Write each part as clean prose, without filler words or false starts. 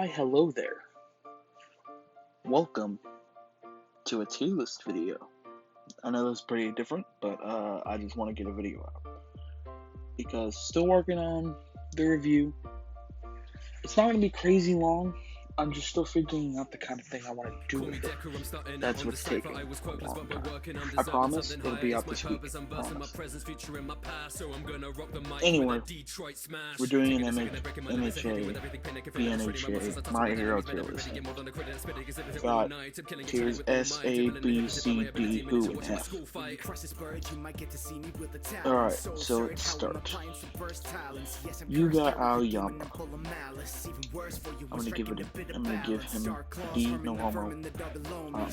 Why hello there. Welcome to a tier list video. I know that's pretty different, but I just want to get a video out. Because still working on the review. It's not going to be crazy long. I'm just still figuring out the kind of thing I want to do with it. That's what's taking a long time. I promise it'll be out this week. Anyway, we're doing an MHA, MHA, My Hero Tier List. Got tiers S, A, B, C, D, U, and F. Alright, so let's start. You got Aoyama. I'm gonna give him D, no homo.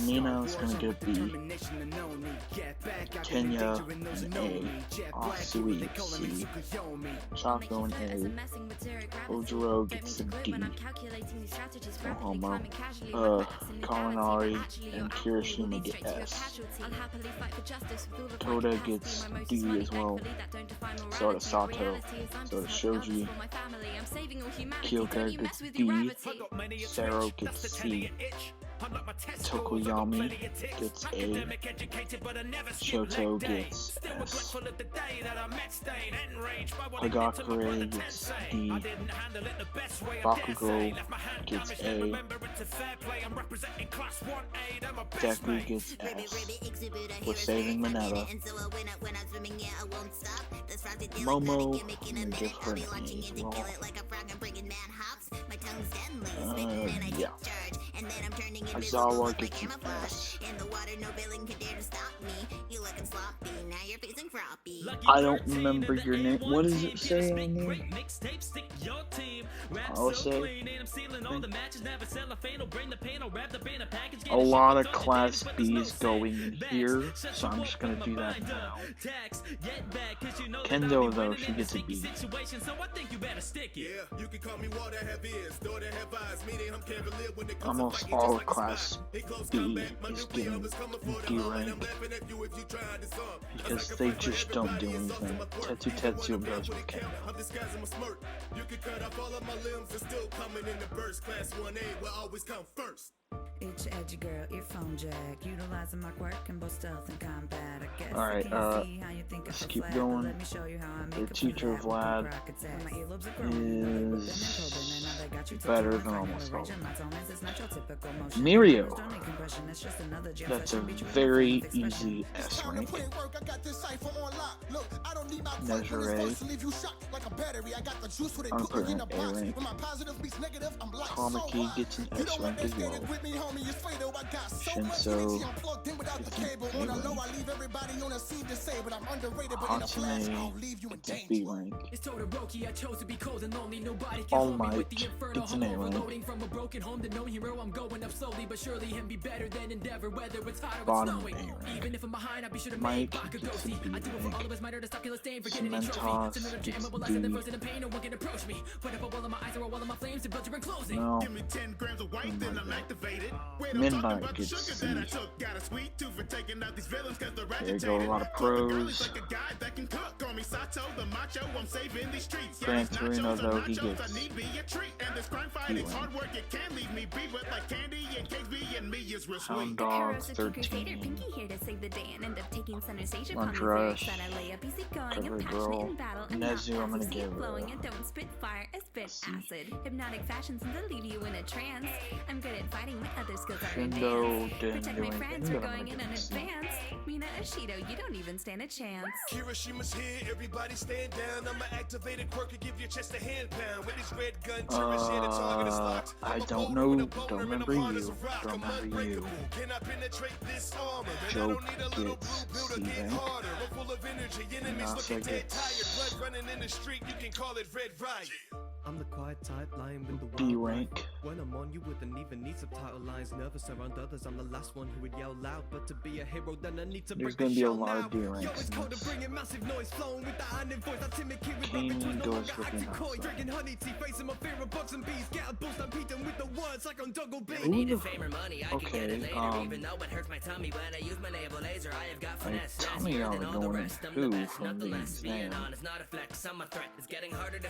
Mina's gonna get a B. Kenya an A. Asui C. Chaco an A. Ojiro gets a D. No homo. Kaminari and Kirishima get S. Toda gets D as well. So does Sato. So does Shoji. Kyoka gets D. Sero gets C. Tokoyami gets A. Shoto gets S. Hagakure gets D. Bakugo gets A. Deku gets S. We're saving Mineta. Momo, I'm gonna give her an A as well. Yeah. Aizawa gets an S. I don't remember your name. What does it say on there? I'll say a lot of Class B's going in here, so I'm just gonna do that now. Kendo, though, she gets a B. Almost all of Class B is getting D rank because they just don't do anything. Tetsu goes with Kendo. Edgy girl, earphone jack, utilizing my quirk in both stealth and combat. I guess alright, let's keep going. The teacher Vlad is better than almost all. Mirio, that's a very easy S rank. Nezure, I'm putting an A rank. Tamaki gets an S rank as well. Shinso gets an A rank. Hatsune gets a B rank. All Might gets an A rank. Bottom A rank. Mike gets a B rank. Cementos gets D. No. Midnight gets C. There you go, a lot of pros. Gran Torino, though, he gets D rank. Hound Dogs 13. Lunch Rush. Cover Girl. Nezu, I'm gonna give Shindo didn't do anything, but I'm gonna give C. Mina Ashido, you don't even stand a chance. Kirishima's here, everybody stand down. I'ma activate a quirk and give your chest a hand pound. With his red gun, I don't know, don't remember you. Joke gets C rank. Nasa gets I'm the quiet type, lying with the B rank. When I'm on, you wouldn't even need subtitle lines. Nervous around others, I'm the last one who would yell loud. But to be a hero, then I need to. There's gonna be a lot of D ranks. Kane goes for the Okay, tell me y'all are going who from these names.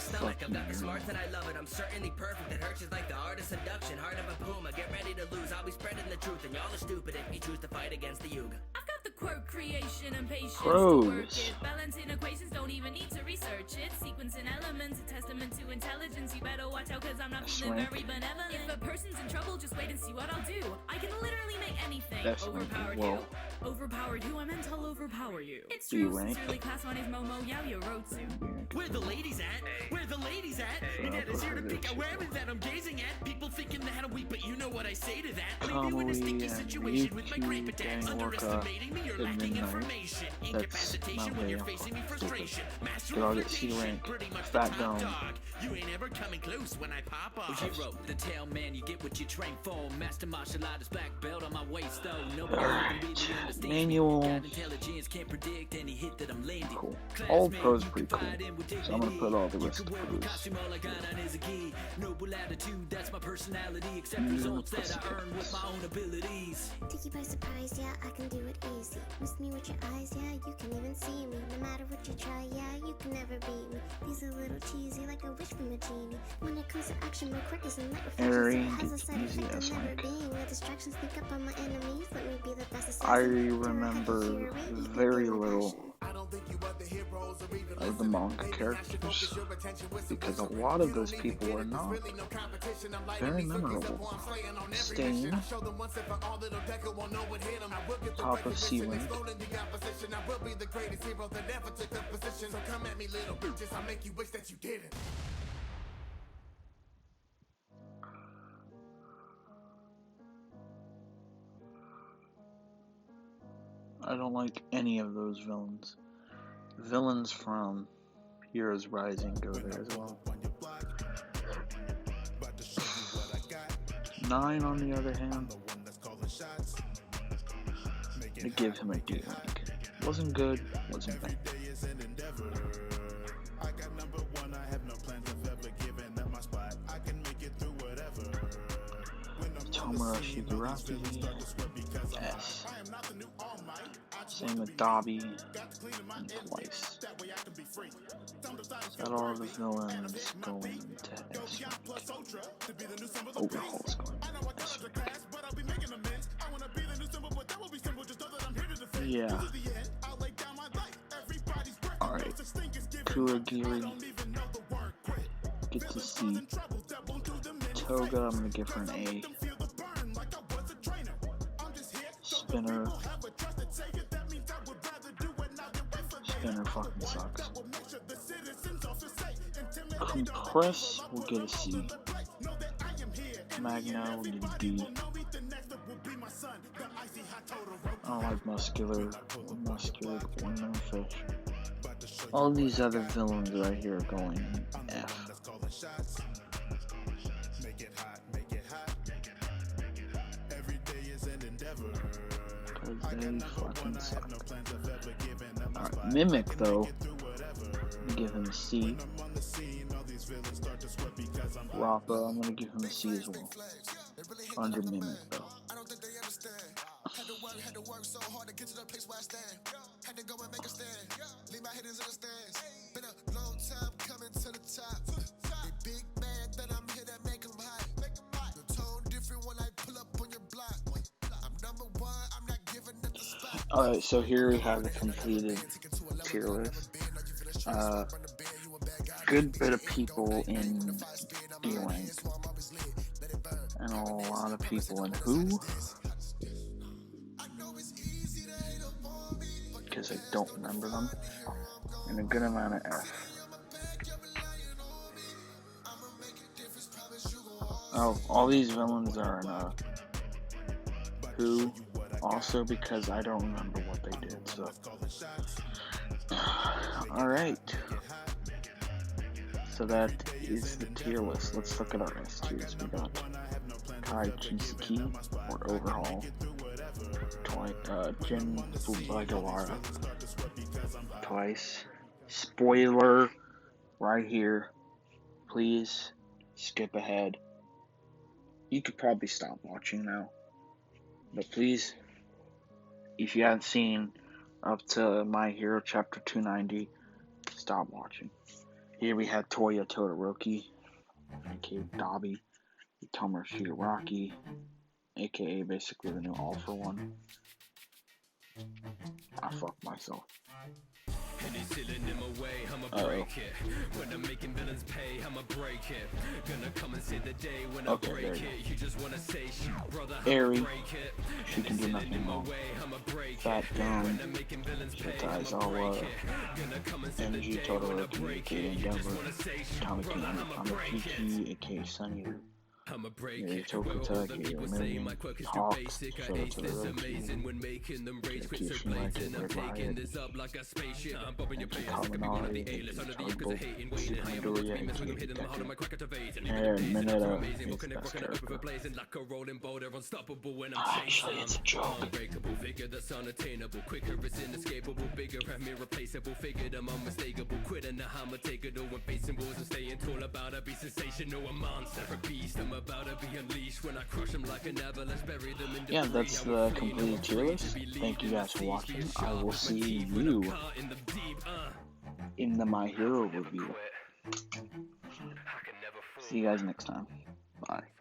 Fuck you. nerves and I love it. I'm certainly perfect. That hurts just like the artist seduction. Heart of a puma, get ready to lose. I'll be spreading the truth, and y'all are stupid if you choose to fight against the yuga. I've got the quirk, creation, and patience to Pros. work it. Balancing equations, don't even need to research it. Sequencing elements, a testament to intelligence. You better watch out, cause I'm not feeling Swank. very benevolent. If a person's in trouble, just wait and see what I'll do. I can literally make anything That's overpower whoa. you. Overpower you, I meant I'll overpower you. It's Do you true, rank? sincerely, class one is Momo, Yao, your road to. Where the ladies at? Where the ladies at? So My dad is here to I'll pick out put where that I'm gazing at. People thinking that I'm weak, but you know what I say to that. Leave you in a Kamui sticky and situation with my Ryuki, grape attacks. Gang Orca, Underestimating me, you're and lacking Midnight. information. That's Incapacitation not when very you're facing me frustration. Master Did I of get C rotation, rank? pretty much Fat the top dome. dog. You ain't ever coming close when I pop off. Hero, the tail man, you get what you train for. Master martial artist, black belt on my waist though. Nobody can really understand Manual. me. Got intelligence, can't predict any hit that I'm landing. Cool. All Classmate, pros you pretty can cool. fight in with So I'm gonna put all the dignity. rest You to can wear a pros. costume, all I got on is a key. Noble attitude, that's my personality. Accept Mm, results that I let's earn with my own abilities. Take you by surprise, yeah, I can do it easy. Miss me with your eyes, yeah, you can even see me. No matter what you try, yeah, you can never beat me. These are a little cheesy, like a wish from a genie. When it comes to action, my quick is a light Airy, reflection, so it has a side easy effect as of never rank. being. The distractions sneak up on my enemies, let me be the best assassin. I Turn ahead remember to hear it, you can very feel my little passion. of the manga characters because a lot of those people are not very memorable. Stain, top of C rank. I don't like any of those villains. Villains from Heroes Rising go there as well. 9 on the other hand, I give him a D rank. Wasn't good, wasn't bad. Tomura Shigaraki, S. Same with Dabi, and Twice. Got all the villains going to S rank. Overhaul's going to S rank. Yeah. Alright. Kurogiri. Get to see. Toga, I'm gonna give her an A. Spinner. Spinner fucking sucks. Compress will get a C. Magna will get a D. I don't like muscular fish. All these other villains right here are going in F. Because they fucking suck. Alright, Mimic though, I'm gonna give him a C. Rappa, I'm gonna give him a C as well. Under Mimic though. Alright, so here we have the completed tier list. Good bit of people in D rank. And a lot of people in who? Because I don't remember them. And a good amount of F. Oh, all these villains are in who? Also because I don't remember what they did, so. Alright. So that is the tier list. Let's look at our S tiers. We got Kai Chisaki, or Overhaul. Jin Fujiwara. Twice. Spoiler right here. Please skip ahead. You could probably stop watching now. But please, if you haven't seen up to My Hero Chapter 290, stop watching. Here we had Toya Todoroki, aka Dobby, Tomer Shigaraki, aka basically the new All For One. I fucked myself. Any ceiling in my way, I'ma break it. When I'm making villains pay, I'ma break it. Gonna come and see the day when I break it. You just wanna say shit, brother, Airy, break it. she can do nothing wrong. Fat Gun, Shitai's Awa, Energy Todoroki, aka Endeavor, Tamakiki, aka Sunny, Yuri Tokuta, aka Million, Hawks, Shoto Todoroki, Kishinraki, Red Riot, aka Kaminari, aka Togbo, Super Midoriya, aka Deku, and Mineta is the best character. Actually, it's a joke. Unbreakable figure that's unattainable, quicker it's inescapable, bigger and irreplaceable, figured I'm unmistakable, quitting the hammer, take it all when facing wars and staying tall, about to be sensational, a monster, a beast, I'm about to be unleashed when I crush them like an avalanche, bury them in debris. Yeah, that's the complete tier list. Thank you guys for watching. I will see you in the My Hero review. See you guys next time. Bye.